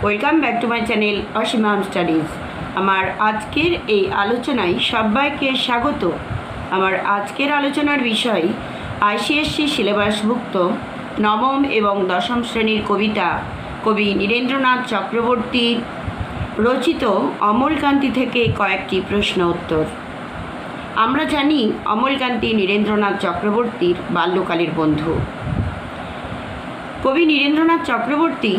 Welcome back to my channel Asima home studies. আমার আজকের এই আলোচনায় সবাইকে স্বাগত। আমার আজকের আলোচনার বিষয় আইসিএসসি সিলেবাসভুক্ত নবম এবং দশম শ্রেণীর কবিতা কবি নীরেন্দ্রনাথ চক্রবর্তীর রচিত অমলকান্তি থেকে কয়েকটি প্রশ্ন উত্তর। আমরা জানি অমলকান্তি নীরেন্দ্রনাথ চক্রবর্তীর বাল্যকালের বন্ধু। কবি নীরেন্দ্রনাথ চক্রবর্তী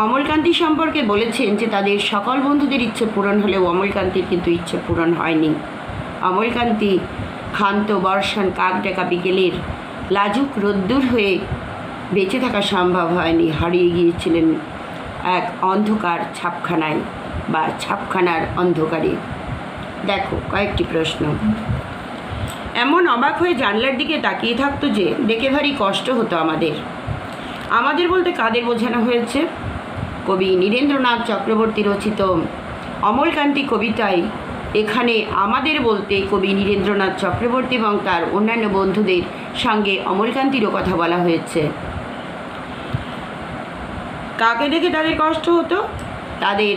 অমলকান্তি সম্পর্কে বলেছেন যে তাদের সকল বন্ধুদের ইচ্ছে পূরণ হলেও অমলকান্তির কিন্তু ইচ্ছে পূরণ হয়নি। অমলকান্তি ক্ষান্ত বর্ষণ কাক ডাকা বিকেলের লাজুক রোদ্দুর হয়ে বেঁচে থাকা সম্ভব হয়নি, হারিয়ে গিয়েছিলেন এক অন্ধকার ছাপখানায় বা ছাপখানার অন্ধকারে। দেখো কয়েকটি প্রশ্ন। এমন অবাক হয়ে জানলার দিকে তাকিয়ে থাকতো যে দেখে ভারী কষ্ট হতো আমাদের বলতে কাদের বোঝানো হয়েছে? কবি নীরেন্দ্রনাথ চক্রবর্তী রচিত অমলকান্তি কবিতায় এখানে আমাদের বলতে কবি নীরেন্দ্রনাথ চক্রবর্তী এবং তার অন্যান্য বন্ধুদের সঙ্গে অমলকান্তিরও কথা বলা হয়েছে। কাকে দেখে তাদের কষ্ট হতো? তাদের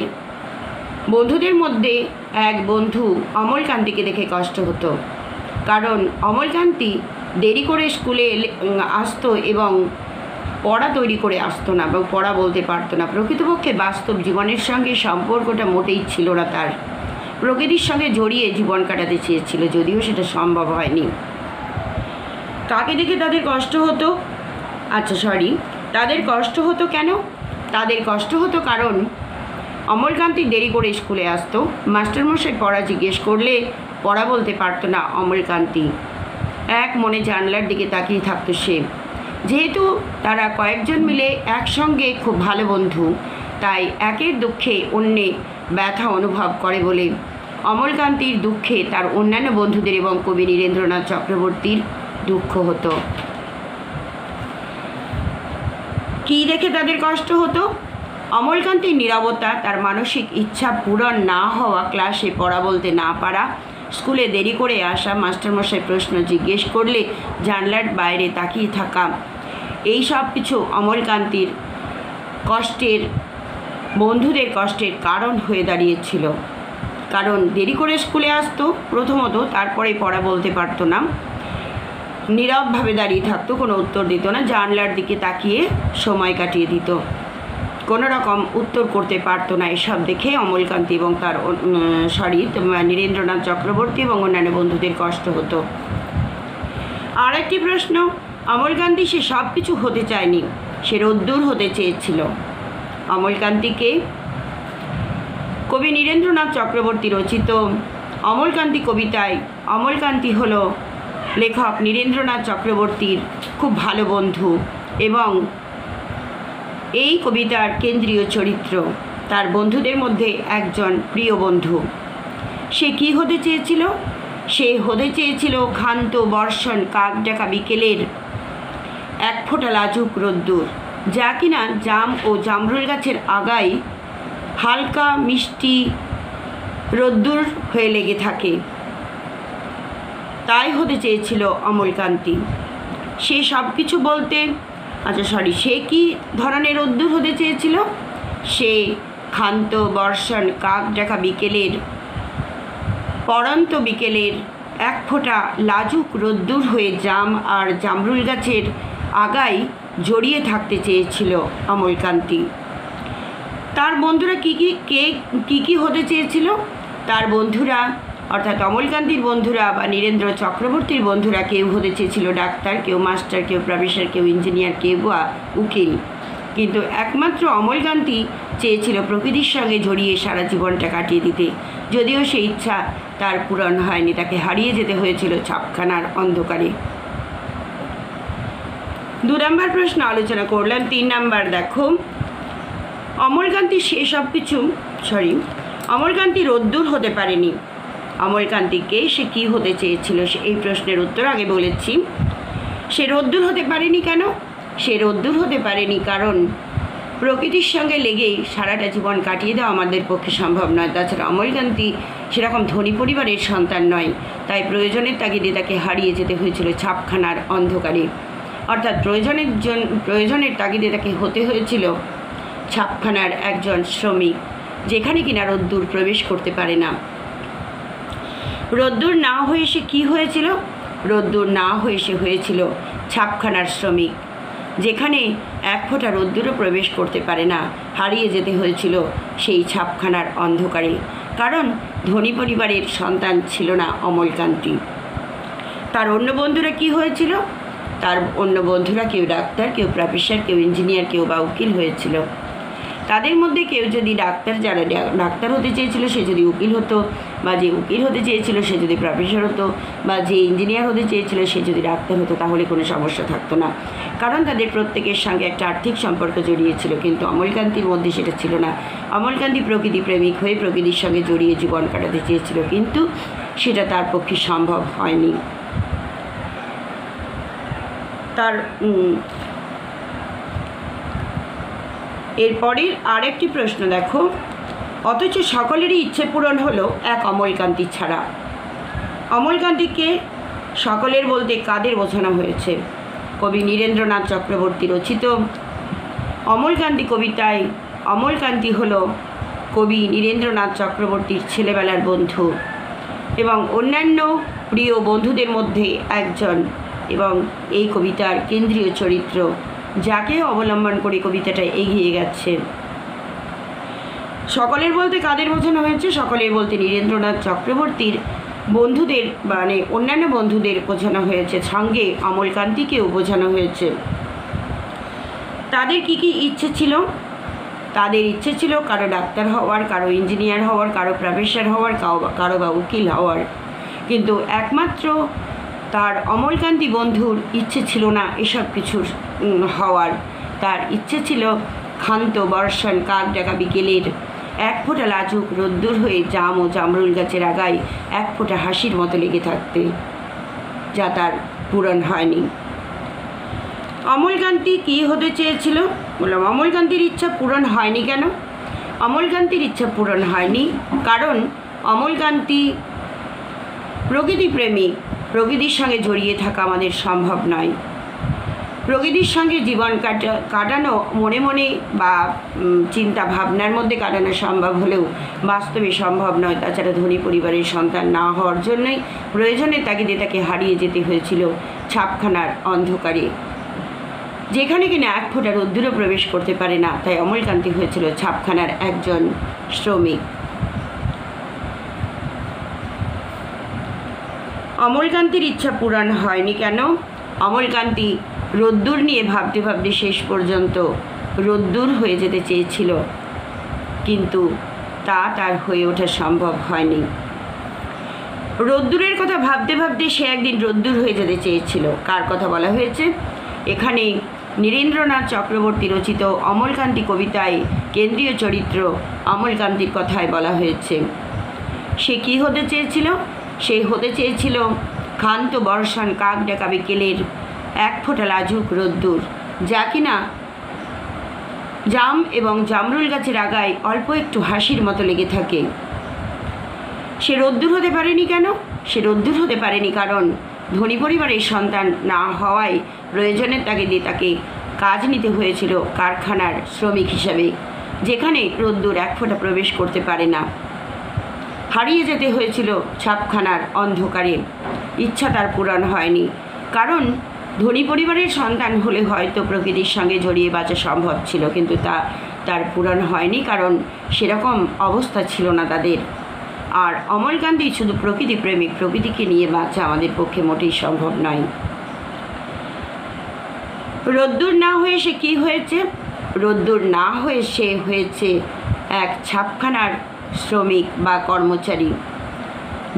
বন্ধুদের মধ্যে এক বন্ধু অমলকান্তিকে দেখে কষ্ট হতো, কারণ অমলকান্তি দেরি করে স্কুলে আসতো এবং পড়া তৈরি করে আসতো না এবং পড়া বলতে পারতো না। প্রকৃতপক্ষে বাস্তব জীবনের সঙ্গে সম্পর্কটা মোটেই ছিল না তার। প্রকৃতির সঙ্গে জড়িয়ে জীবন কাটাতে চেয়েছিল, যদিও সেটা সম্ভব হয়নি। কাকে দেখে তাদের কষ্ট হতো? তাদের কষ্ট হতো কেন? তাদের কষ্ট হতো কারণ অমলকান্তি দেরি করে স্কুলে আসতো। মাস্টারমশাই পড়া জিজ্ঞেস করলে পড়া বলতে পারতো না অমলকান্তি। এক মনে জানলার দিকে তাকিয়ে থাকতো সে। যেহেতু তারা কয়েকজন মিলে একসঙ্গে খুব ভালো বন্ধু, তাই একের দুঃখে অন্যে ব্যথা অনুভব করে বলে অমলকান্তির দুঃখে তার অন্যান্য বন্ধুদের এবং কবি নীরেন্দ্রনাথ চক্রবর্তীর দুঃখ হতো। কী দেখে তাদের কষ্ট হতো? অমলকান্তির নীরবতা, তার মানসিক ইচ্ছা পূরণ না হওয়া, ক্লাসে পড়া বলতে না পারা, স্কুলে দেরি করে আসা, মাস্টারমশাই প্রশ্ন জিজ্ঞেস করলে জানলার বাইরে তাকিয়ে থাকা, এই সব কিছু অমলকান্তির কষ্টের, বন্ধুদের কষ্টের কারণ হয়ে দাঁড়িয়েছিল। কারণ দেরি করে স্কুলে আসতো প্রথমত, তারপরে পড়া বলতে পারতো না, নীরবভাবে দাঁড়িয়ে থাকতো, কোনো উত্তর দিত না, জানলার দিকে তাকিয়ে সময় কাটিয়ে দিত, কোনো রকম উত্তর করতে পারতো না। এসব দেখে অমলকান্তি এবং তার নীরেন্দ্রনাথ চক্রবর্তী এবং অন্যান্য বন্ধুদের কষ্ট হতো। আর একটি প্রশ্ন, অমলকান্তি সে সব কিছু হতে চায়নি, সে রোদ্দুর হতে চেয়েছিল। অমলকান্তিকে কবি নীরেন্দ্রনাথ চক্রবর্তী রচিত অমলকান্তি কবিতায় অমলকান্তি হল লেখক নীরেন্দ্রনাথ চক্রবর্তীর খুব ভালো বন্ধু এবং এই কবিতার কেন্দ্রীয় চরিত্র, তার বন্ধুদের মধ্যে একজন প্রিয় বন্ধু। সে কি হতে চেয়েছিল? সে হতে চেয়েছিল ক্ষান্ত বর্ষণ কাক ডাকা বিকেলের এক ফোঁটা লাজুক রোদ্দুর, যা কিনা জাম ও জামরুল গাছের আগায় হালকা মিষ্টি রোদ্দুর হয়ে লেগে থাকে। তাই হতে চেয়েছিল অমলকান্তি। সে সব কিছু বলতে সে কি ধরনের রোদ্দুর হতে চেয়েছিল? সে ক্ষান্ত বর্ষণ কাক ডাকা বিকেলের, পড়ন্ত বিকেলের এক ফোঁটা লাজুক রোদ্দুর হয়ে জাম আর জামরুল গাছের আগায় জড়িয়ে থাকতে চেয়েছিল অমলকান্তি। তার বন্ধুরা কি হতে চেয়েছিল? তার বন্ধুরা অর্থাৎ অমলকান্তির বন্ধুরা বা নীরেন্দ্র চক্রবর্তীর বন্ধুরা কেউ হতে চেয়েছিল ডাক্তার, কেউ মাস্টার, কেউ প্রফেসর, কেউ ইঞ্জিনিয়ার, কেউ বা উকিল। কিন্তু একমাত্র অমলকান্তি চেয়েছিল প্রকৃতির সঙ্গে জড়িয়ে সারা জীবনটা কাটিয়ে দিতে, যদিও সেই ইচ্ছা তার পূরণ হয়নি, তাকে হারিয়ে যেতে হয়েছিল ছাপখানার অন্ধকারে। 2 নম্বর প্রশ্ন আলোচনা করলাম। 3 নম্বর দেখো, অমলকান্তি রোদ্দুর হতে পারেনি। অমলকান্তিকে সে কী হতে চেয়েছিল? এই প্রশ্নের উত্তর আগে বলেছি। সে রোদ্দুর হতে পারেনি কেন? সে রোদ্দুর হতে পারেনি কারণ প্রকৃতির সঙ্গে লেগেই সারাটা জীবন কাটিয়ে দেওয়া আমাদের পক্ষে সম্ভব নয়। তাছাড়া অমলকান্তি সেরকম ধনী পরিবারের সন্তান নয়, তাই প্রয়োজনের তাগিদে তাকে হারিয়ে যেতে হয়েছিল ছাপখানার অন্ধকারে। অর্থাৎ প্রয়োজনের তাগিদে তাকে হতে হয়েছিল ছাপখানার একজন শ্রমিক, যেখানে কিনা রোদ্দুর প্রবেশ করতে পারে না। রোদ্দুর না হয়ে সে কী হয়েছিল? রোদ্দুর না হয়ে সে হয়েছিল ছাপখানার শ্রমিক, যেখানে এক ফোঁটা রোদ্দুরও প্রবেশ করতে পারে না। হারিয়ে যেতে হয়েছিল সেই ছাপখানার অন্ধকারে, কারণ ধনী পরিবারের সন্তান ছিল না অমলকান্তি। তার অন্য বন্ধুরা কি হয়েছিল? তার অন্য বন্ধুরা কেউ ডাক্তার, কেউ প্রফেসর, কেউ ইঞ্জিনিয়ার, কেউ বা উকিল হয়েছিল। তাদের মধ্যে কেউ যদি যারা ডাক্তার হতে চেয়েছিল সে যদি উকিল হতো, বা যে উকিল হতে চেয়েছিল সে যদি প্রফেসর হতো, বা যে ইঞ্জিনিয়ার হতে চেয়েছিল সে যদি ডাক্তার হতো, তাহলে কোনো সমস্যা থাকতো না, কারণ তাদের প্রত্যেকের সঙ্গে একটা আর্থিক সম্পর্ক জড়িয়েছিল। কিন্তু অমলকান্তির মধ্যে সেটা ছিল না। অমলকান্তি প্রকৃতি প্রেমিক হয়ে প্রকৃতির সঙ্গে জড়িয়ে জীবন কাটাতে চেয়েছিল, কিন্তু সেটা তার পক্ষে সম্ভব হয়নি। তার এরপরের আরেকটি প্রশ্ন দেখো, অথচ সকলেরই ইচ্ছে পূরণ হলো এক অমলকান্তি ছাড়া। অমলকান্তিকে সকলের বলতে কাদের বোঝানো হয়েছে? কবি নীরেন্দ্রনাথ চক্রবর্তী রচিত অমলকান্তি কবিতায় অমলকান্তি হল কবি নীরেন্দ্রনাথ চক্রবর্তীর ছেলেবেলার বন্ধু এবং অন্যান্য প্রিয় বন্ধুদের মধ্যে একজন, এবং এই কবিতার কেন্দ্রীয় চরিত্র, যাকে অবলম্বন করে কবিতাটা এগিয়ে গেছে। সকলের বলতে কাদের বোঝানো হয়েছে? সকলের বলতে নীরেন্দ্রনাথ চক্রবর্তীর বন্ধুদের, মানে অন্যান্য বন্ধুদের বোঝানো হয়েছে, সঙ্গে অমলকান্তিকেও বোঝানো হয়েছে। তাদের কি কি ইচ্ছে ছিল? তাদের ইচ্ছে ছিল কারো ডাক্তার হওয়ার, কারো ইঞ্জিনিয়ার হওয়ার, কারো প্রফেসর হওয়ার, কারো বা উকিল হওয়ার, কিন্তু একমাত্র তার অমলকান্তি বন্ধুর ইচ্ছে ছিল না এসব কিছুর হওয়ার। তার ইচ্ছে ছিল ক্ষান্ত বর্ষণ কাক ডাকা বিকেলের এক ফোঁটা লাজুক রোদ্দুর হয়ে জাম ও জামরুল গাছের আগায় এক ফোঁটা হাসির মতো লেগে থাকতে, যা তার পূরণ হয়নি। অমলকান্তি কী হতে চেয়েছিল? বললাম অমলকান্তির ইচ্ছা পূরণ হয়নি কেন? অমলকান্তির ইচ্ছা পূরণ হয়নি কারণ অমলকান্তি প্রকৃতিপ্রেমী। প্রকৃতির সঙ্গে জড়িয়ে থাকা আমাদের সম্ভব নয়। প্রকৃতির সঙ্গে জীবন কাটানো মনে মনে বা চিন্তা ভাবনার মধ্যে কাটানো সম্ভব হলেও বাস্তবে সম্ভব নয়। তাছাড়া ধনী পরিবারের সন্তান না হওয়ার জন্যই প্রয়োজনের তাগিদে তাকে হারিয়ে যেতে হয়েছিল ছাপখানার অন্ধকারে, যেখানে কিনা এক ফোঁটা রোদ্দুরও প্রবেশ করতে পারে না। তাই অমলকান্তি হয়েছিল ছাপখানার একজন শ্রমিক। অমলকান্তির ইচ্ছা পূরণ হয়নি কেন? অমলকান্তি রোদ্দুর নিয়ে ভাবতে ভাবতে শেষ পর্যন্ত রোদ্দুর হয়ে যেতে চেয়েছিল, কিন্তু তা তার হয়ে ওঠা সম্ভব হয়নি। রোদ্দুরের কথা ভাবতে ভাবতে সে একদিন রোদ্দুর হয়ে যেতে চেয়েছিল। কার কথা বলা হয়েছে এখানে? নীরেন্দ্রনাথ চক্রবর্তী রচিত অমলকান্তি কবিতায় কেন্দ্রীয় চরিত্র অমলকান্তির কথায় বলা হয়েছে। সে কি হতে চেয়েছিল? সে হতে চেয়েছিল ক্ষান্ত বর্ষণ কাক ডাকা বিকেলের এক ফোঁটা লাজুক রোদ্দুর, যা কিনা জাম এবং জামরুল গাছের আগায় অল্প একটু হাসির মতো লেগে থাকে। সে রোদ্দুর হতে পারেনি কেন? সে রোদ্দুর হতে পারেনি কারণ ধনী পরিবারের সন্তান না হওয়ায় প্রয়োজনের তাগিদে তাকে কাজ নিতে হয়েছিল কারখানার শ্রমিক হিসাবে, যেখানে রোদ্দুর এক ফোঁটা প্রবেশ করতে পারে না। হারিয়ে যেতে হয়েছিল ছাপখানার অন্ধকারে। ইচ্ছা তার পূরণ হয়নি কারণ ধনী পরিবারের সন্তান হলে হয়তো প্রকৃতির সঙ্গে জড়িয়ে বাঁচা সম্ভব ছিল, কিন্তু তার পূরণ হয়নি কারণ সেরকম অবস্থা ছিল না তাদের। আর অমলকান্তি শুধু প্রকৃতি প্রেমিক, প্রকৃতিকে নিয়ে বাঁচা আমাদের পক্ষে মোটেই সম্ভব নয়। রোদ্দুর না হয়ে সে কী হয়েছে? রোদ্দুর না হয়ে সে হয়েছে এক ছাপখানার শ্রমিক বা কর্মচারী,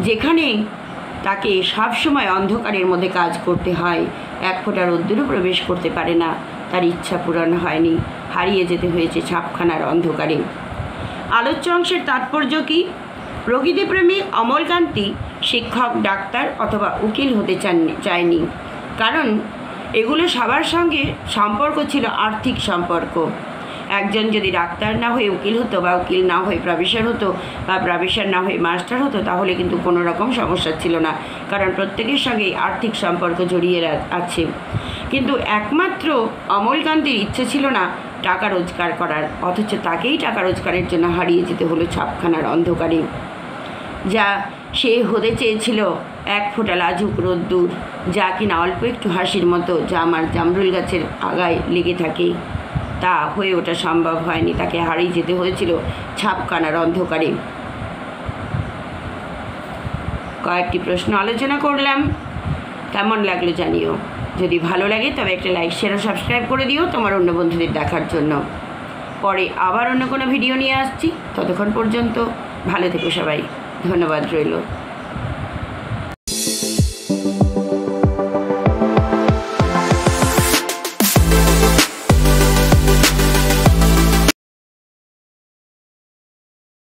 যেখানে তাকে সবসময় অন্ধকারের মধ্যে কাজ করতে হয়, এক ফোঁটা রোদ্দুরও প্রবেশ করতে পারে না। তার ইচ্ছা পূরণ হয়নি, হারিয়ে যেতে হয়েছে ছাপখানার অন্ধকারে। আলোচ্য অংশের তাৎপর্য কী? প্রকৃতিপ্রেমী অমলকান্তি শিক্ষক, ডাক্তার অথবা উকিল হতে চায়নি, কারণ এগুলো সবার সঙ্গে সম্পর্ক ছিল আর্থিক সম্পর্ক। একজন যদি ডাক্তার না হয়ে উকিল হতো, বা উকিল না হয়ে প্রফেসর হতো, বা প্রফেসর না হয়ে মাস্টার হতো, তাহলে কিন্তু কোনো রকম সমস্যা ছিল না, কারণ প্রত্যেকের সঙ্গেই আর্থিক সম্পর্ক জড়িয়ে আছে। কিন্তু একমাত্র অমলকান্তির ইচ্ছে ছিল না টাকা রোজগার করার, অথচ তাকেই টাকা রোজগারের জন্য হারিয়ে যেতে হলো ছাপখানার অন্ধকারে। যা সে হতে চেয়েছিল এক ফোঁটা লাজুক রোদ্দুর, যা কিনা অল্প একটু হাসির মতো, যা আমার জামরুল গাছের আগায় লেগে থাকে, তা হয়ে ওঠা সম্ভব হয়নি। তাকে হারিয়ে যেতে হয়েছিল ছাপখানার অন্ধকারে। কয়েকটি প্রশ্ন আলোচনা করলাম, কেমন লাগলো জানিও। যদি ভালো লাগে তবে একটা লাইক, শেয়ার ও সাবস্ক্রাইব করে দিও তোমার অন্য বন্ধুদের দেখার জন্য। পরে আবার অন্য কোনো ভিডিও নিয়ে আসছি, ততক্ষণ পর্যন্ত ভালো থেকো সবাই। ধন্যবাদ রইল।